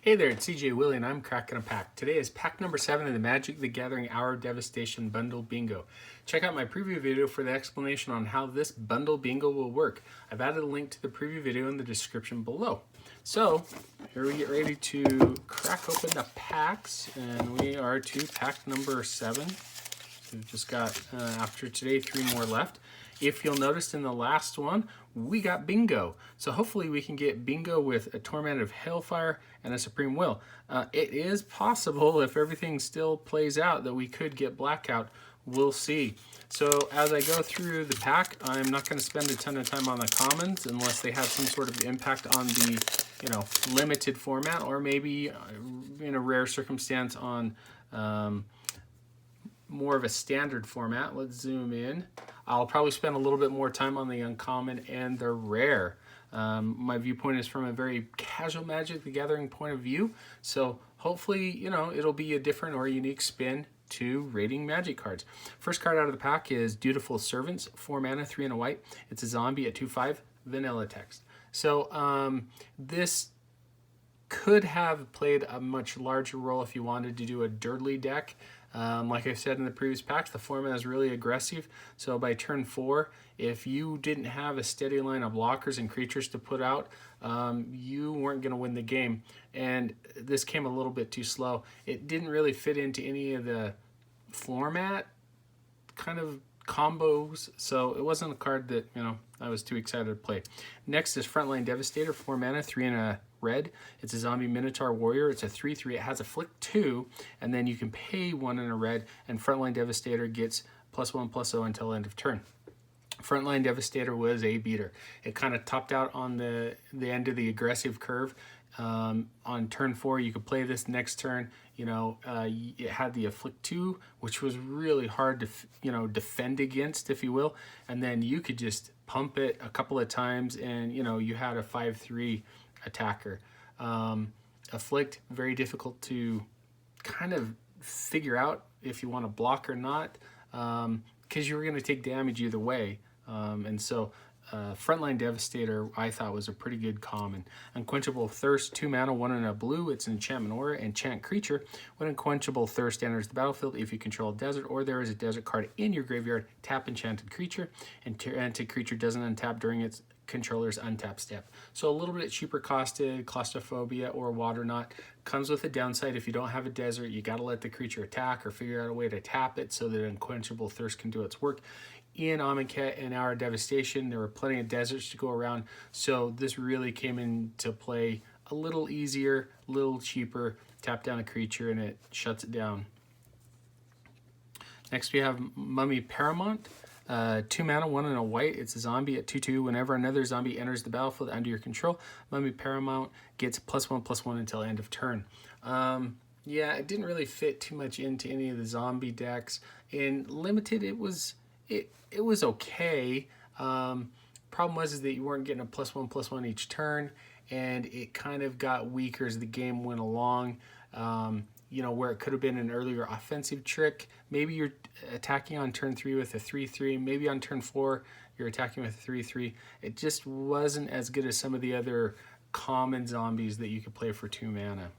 Hey there, it's CJ Willie and I'm cracking a pack. Today is pack number 7 in the Magic the Gathering Hour Devastation Bundle Bingo. Check out my preview video for the explanation on how this bundle bingo will work. I've added a link to the preview video in the description below. So, here we get ready to crack open the packs, and we are to pack number 7. We've just got, after today, 3 more left. If you'll notice in the last one, we got bingo. So hopefully we can get bingo with a Torment of Hailfire and a Supreme Will. It is possible, if everything still plays out, that we could get blackout. We'll see. So as I go through the pack, I'm not going to spend a ton of time on the commons unless they have some sort of impact on the, limited format, or maybe in a rare circumstance on more of a standard format. Let's zoom in. I'll probably spend a little bit more time on the uncommon and the rare. My viewpoint is from a very casual Magic the Gathering point of view, so hopefully, it'll be a different or unique spin to rating Magic cards. First card out of the pack is Dutiful Servants, 4 mana, 3 and a white. It's a zombie at 2/5, vanilla text. So this could have played a much larger role if you wanted to do a Dirtly deck. Like I said in the previous packs, the format is really aggressive. So by turn 4, if you didn't have a steady line of blockers and creatures to put out, you weren't going to win the game. And this came a little bit too slow. It didn't really fit into any of the format kind of combos, so it wasn't a card that I was too excited to play. Next is Frontline Devastator, 4 mana, 3 and a red. It's a zombie Minotaur Warrior. It's a 3/3. It has a flick 2, and then you can pay 1 and a red, and Frontline Devastator gets +1/+0 until end of turn. Frontline Devastator was a beater. It kind of topped out on the end of the aggressive curve. On turn 4, you could play this next turn. It had the Afflict 2, which was really hard to defend against, if you will. And then you could just pump it a couple of times, and you had a 5/3 attacker. Afflict, very difficult to kind of figure out if you want to block or not, because you were going to take damage either way. Frontline Devastator, I thought, was a pretty good common. Unquenchable Thirst, 2 mana, 1 and a blue. It's an enchantment aura, enchant creature. When Unquenchable Thirst enters the battlefield, if you control a desert or there is a desert card in your graveyard, tap enchanted creature. Enchanted creature doesn't untap during its controller's untap step. So a little bit cheaper costed, Claustrophobia or Water Knot. Comes with a downside: if you don't have a desert, you got to let the creature attack or figure out a way to tap it so that Unquenchable Thirst can do its work. In Amonkhet and Hour Devastation, there were plenty of deserts to go around, so this really came into play a little easier, a little cheaper. Tap down a creature and it shuts it down. Next we have Mummy Paramount, 2 mana, 1 and a white. It's a zombie at 2/2. Whenever another zombie enters the battlefield under your control, Mummy Paramount gets +1/+1 until end of turn. Yeah, it didn't really fit too much into any of the zombie decks. In limited, it was okay. Problem was that you weren't getting a +1/+1 each turn, and it kind of got weaker as the game went along. Where it could have been an earlier offensive trick. Maybe you're attacking on turn 3 with a 3/3. Maybe on turn 4 you're attacking with a 3/3. It just wasn't as good as some of the other common zombies that you could play for 2 mana.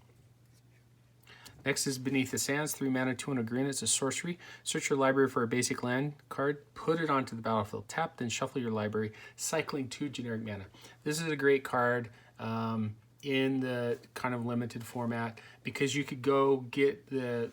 Next is Beneath the Sands, 3 mana, 2 and a green. It's a sorcery. Search your library for a basic land card, put it onto the battlefield, tap, then shuffle your library, cycling 2 generic mana. This is a great card in the kind of limited format because you could go get the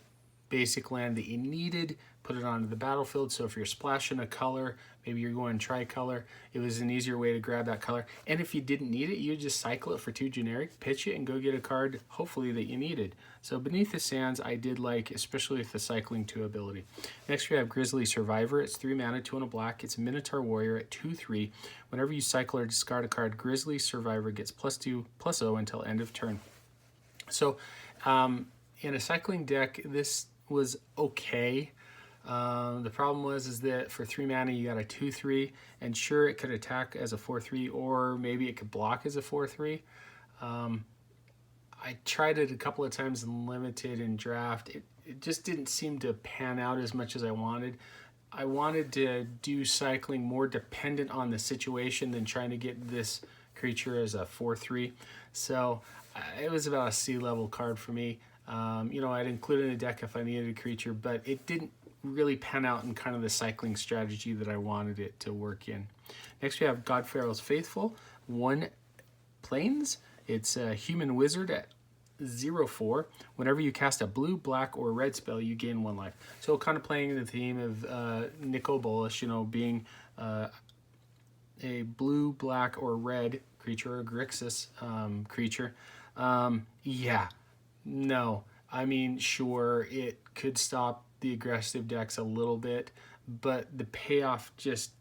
basic land that you needed, put it onto the battlefield. So if you're splashing a color, maybe you're going tricolor, it was an easier way to grab that color. And if you didn't need it, you just cycle it for 2 generic, pitch it, and go get a card, hopefully, that you needed. So Beneath the Sands, I did like, especially with the cycling 2 ability. Next, we have Grizzly Survivor. It's 3 mana, 2 and a black. It's a Minotaur Warrior at 2/3. Whenever you cycle or discard a card, Grizzly Survivor gets +2/+0 until end of turn. So in a cycling deck, this was okay. The problem was that for 3 mana you got a 2/3, and sure, it could attack as a 4/3, or maybe it could block as a 4/3. I tried it a couple of times in limited and draft. It just didn't seem to pan out as much as I wanted. I wanted to do cycling more dependent on the situation than trying to get this creature as a 4/3. So it was about a C-level card for me. You know, I'd include it in a deck if I needed a creature, but it didn't really pan out in kind of the cycling strategy that I wanted it to work in. Next we have God Pharaoh's Faithful, 1 planes. It's a human wizard at 0/4. Whenever you cast a blue, black, or red spell, you gain 1 life. So kind of playing the theme of Nicol Bolas, you know, being a blue, black, or red creature, or Grixis creature. Yeah, no. I mean, sure, it could stop the aggressive decks a little bit, but the payoff just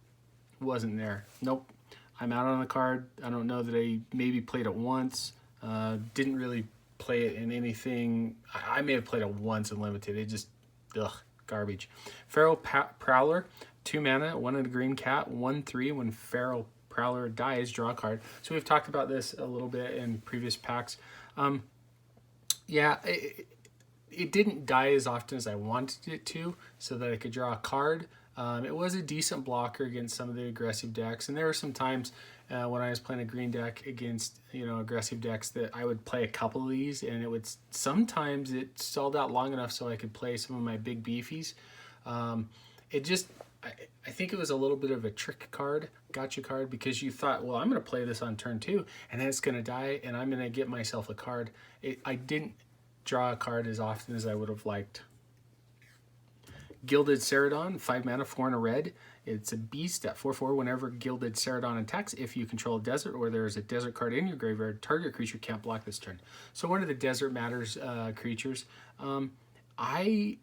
wasn't there. Nope. I'm out on the card. I don't know that I maybe played it once. Didn't really play it in anything. I may have played it once in limited. It just, garbage. Feral Prowler, 2 mana, 1 and a green cat, 1/3. When Feral Prowler dies, draw a card. So we've talked about this a little bit in previous packs. Yeah, it didn't die as often as I wanted it to, so that I could draw a card. It was a decent blocker against some of the aggressive decks, and there were some times when I was playing a green deck against, you know, aggressive decks that I would play a couple of these, and it would sometimes it stalled out long enough so I could play some of my big beefies. It just, I think it was a little bit of a trick card, gotcha card, because you thought, well, I'm going to play this on turn 2, and then it's going to die, and I'm going to get myself a card. I didn't draw a card as often as I would have liked. Gilded Ceradon, 5 mana, 4 and a red. It's a beast at 4/4. Whenever Gilded Ceradon attacks, if you control a desert or there is a desert card in your graveyard, target creature can't block this turn. So one of the Desert Matters creatures. I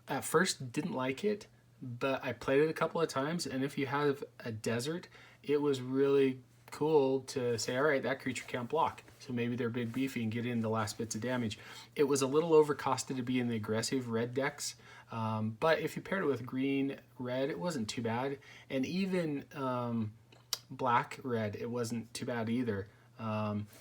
at first didn't like it, but I played it a couple of times, and if you have a desert, it was really cool to say, all right, that creature can't block, so maybe they're big beefy and get in the last bits of damage. It was a little overcosted to be in the aggressive red decks, but if you paired it with green red, it wasn't too bad, and even black red, it wasn't too bad either.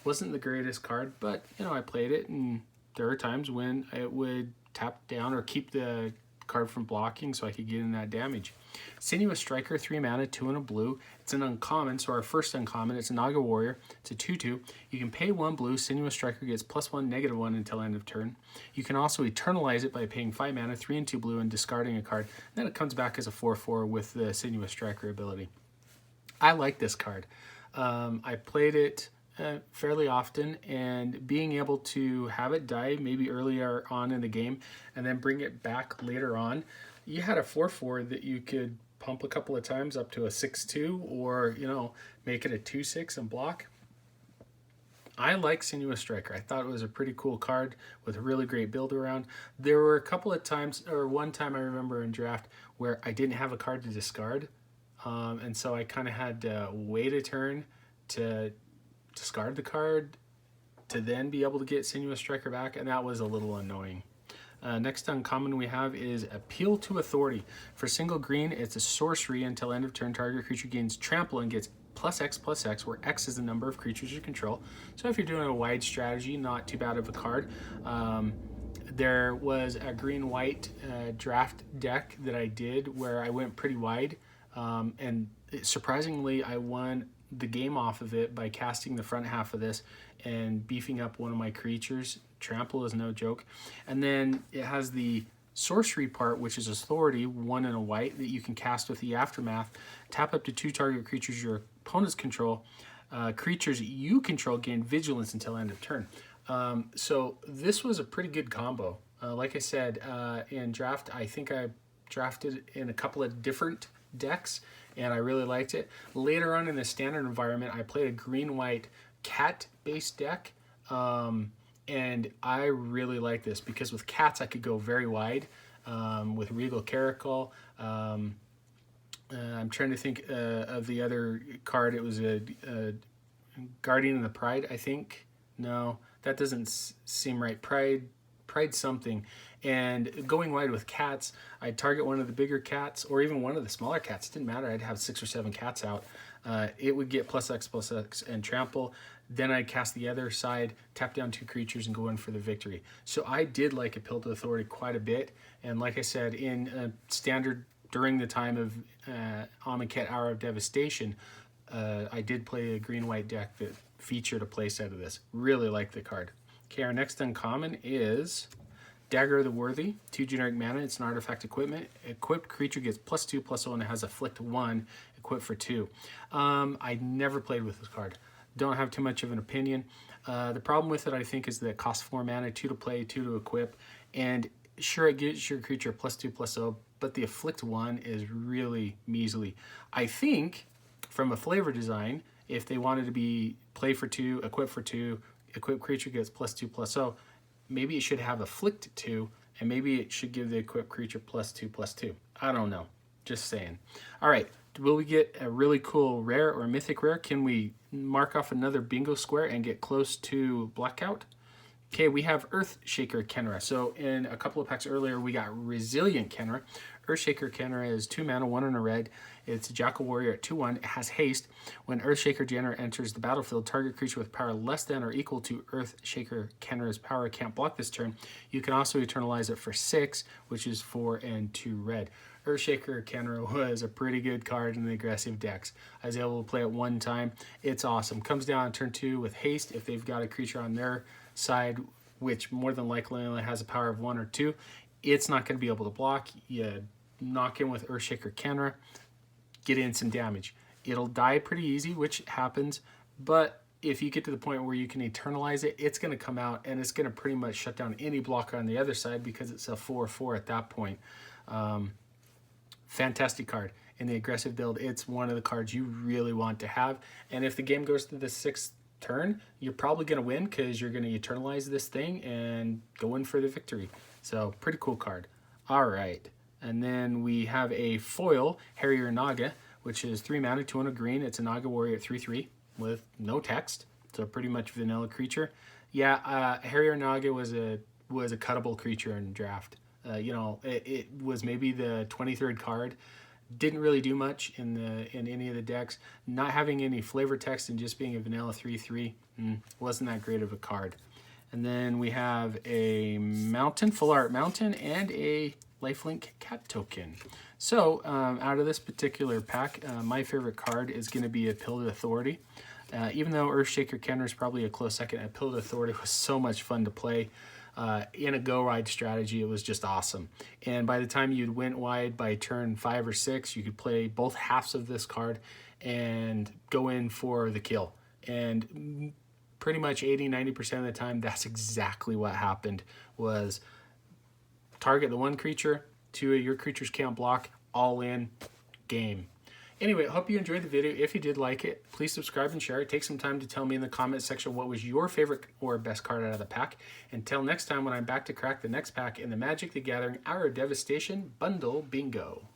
Wasn't the greatest card, but you know, I played it, and there were times when it would tap down or keep the card from blocking so I could get in that damage. Sinuous Striker, 3 mana, 2 and a blue. It's an uncommon, so our first uncommon. It's a Naga Warrior. It's a 2/2. You can pay 1 blue. Sinuous Striker gets +1, -1 until end of turn. You can also eternalize it by paying 5 mana, 3 and 2 blue, and discarding a card. Then it comes back as a 4/4 with the Sinuous Striker ability. I like this card. I played it fairly often, and being able to have it die maybe earlier on in the game and then bring it back later on, you had a 4/4 that you could pump a couple of times up to a 6/2, or you know, make it a 2/6 and block. I like Sinuous Striker. I thought it was a pretty cool card with a really great build around. There were a couple of times, or one time I remember in draft, where I didn't have a card to discard, and so I kind of had to wait a turn to discard the card to then be able to get Sinuous Striker back, and that was a little annoying. Next uncommon we have is Appeal to Authority. For single green, it's a sorcery. Until end of turn, target creature gains trample and gets +X/+X, where X is the number of creatures you control. So if you're doing a wide strategy, not too bad of a card. There was a green-white draft deck that I did where I went pretty wide, and surprisingly, I won the game off of it by casting the front half of this and beefing up one of my creatures. Trample is no joke. And then it has the sorcery part, which is Authority, 1 and a white, that you can cast with the Aftermath. Tap up to 2 target creatures your opponents control. Creatures you control gain Vigilance until end of turn. So this was a pretty good combo. Like I said, in draft, I think I drafted in a couple of different decks, and I really liked it. Later on in the standard environment, I played a green-white cat-based deck, and I really like this because with cats, I could go very wide. With Regal Caracal, I'm trying to think of the other card. It was a Guardian of the Pride, I think. No, that doesn't seem right. Pride something. And going wide with cats, I'd target one of the bigger cats or even one of the smaller cats. It didn't matter. I'd have 6 or 7 cats out. It would get +X/+X and trample. Then I'd cast the other side, tap down 2 creatures, and go in for the victory. So I did like Appeal to Authority quite a bit. And like I said, in standard during the time of Amonkhet Hour of Devastation, I did play a green-white deck that featured a playset of this. Really like the card. Okay, our next uncommon is Dagger of the Worthy. 2 generic mana. It's an artifact equipment. Equipped creature gets +2/+0 and it has Afflict 1, equipped for 2. I never played with this card. Don't have too much of an opinion. The problem with it, I think, is that it costs 4 mana, 2 to play, 2 to equip, and sure, it gives your creature +2/+0, but the Afflict 1 is really measly. I think, from a flavor design, if they wanted to be play for 2, equip for 2, equip creature gets +2/+0, maybe it should have Afflict 2, and maybe it should give the equipped creature +2/+2. I don't know. Just saying. All right. Will we get a really cool rare or mythic rare? Can we mark off another bingo square and get close to blackout? Okay, we have Earthshaker Kenra. So in a couple of packs earlier, we got Resilient Kenra. Earthshaker Kenra is 2 mana, 1 and a red. It's a Jackal Warrior at 2/1. It has haste. When Earthshaker Kenra enters the battlefield, target creature with power less than or equal to Earthshaker Kenra's power can't block this turn. You can also eternalize it for 6, which is 4 and 2 red. Earthshaker Kenra was a pretty good card in the aggressive decks. I was able to play it one time. It's awesome. Comes down on turn 2 with haste if they've got a creature on their side, which more than likely only has a power of 1 or 2. It's not going to be able to block. You knock in with Earthshaker Kenra, get in some damage. It'll die pretty easy, which happens, but if you get to the point where you can eternalize it, it's going to come out and it's going to pretty much shut down any blocker on the other side because it's a 4/4 at that point. Fantastic card. In the aggressive build, it's one of the cards you really want to have. And if the game goes to the 6th turn, you're probably going to win because you're going to eternalize this thing and go in for the victory. So, pretty cool card. All right. And then we have a foil, Harrier Naga, which is 3 mana, 2 and a green. It's a Naga Warrior at 3/3 with no text. So, pretty much vanilla creature. Yeah, Harrier Naga was a cuttable creature in draft. It was maybe the 23rd card. Didn't really do much in any of the decks. Not having any flavor text and just being a vanilla 3/3 wasn't that great of a card. And then we have a mountain, full art mountain, and a lifelink cat token. So out of this particular pack, my favorite card is going to be a Pilled Authority. Even though Earthshaker Kenra is probably a close second, a Pilled Authority was so much fun to play. In a go ride strategy, it was just awesome. And by the time you'd went wide by turn 5 or 6, you could play both halves of this card and go in for the kill. And pretty much 80-90% of the time, that's exactly what happened. Was target the one creature, 2 of your creatures can't block, all in, game. Anyway, I hope you enjoyed the video. If you did like it, please subscribe and share it. Take some time to tell me in the comments section what was your favorite or best card out of the pack. Until next time when I'm back to crack the next pack in the Magic the Gathering Hour of Devastation Bundle Bingo.